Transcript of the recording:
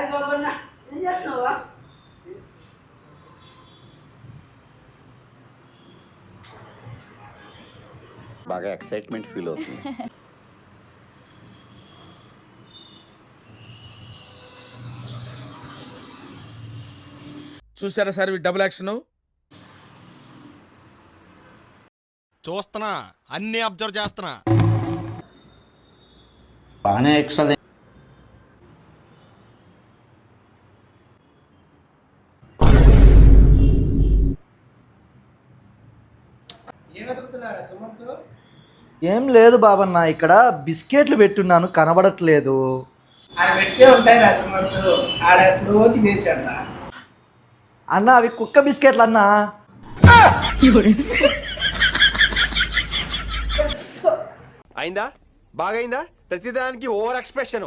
ఏం చేస్తున్నావా? బాగా ఎక్సైట్మెంట్ ఫీల్ అవుతుంది. చూసారా సార్ డబుల్ యాక్షన్? చూస్తున్నా, అన్ని అబ్జర్వ్ చేస్తున్నా. బాగానే ఎక్స్ట్రా ఏం వెతుకుతున్నారా సుమంత్? ఏం లేదు బాబన్న, ఇక్కడ బిస్కెట్లు పెట్టున్నాను కనబడట్లేదు. ఆడ పెడితే ఉంటాయి రా సుమంత్, ఆడ ఎప్పుడో తినేసాడు రా. అన్న అవి కుక్క బిస్కెట్లు అన్నా. అయిందా? బాగైందా? ప్రతిదానికి ఓవర్ ఎక్స్ప్రెషన్.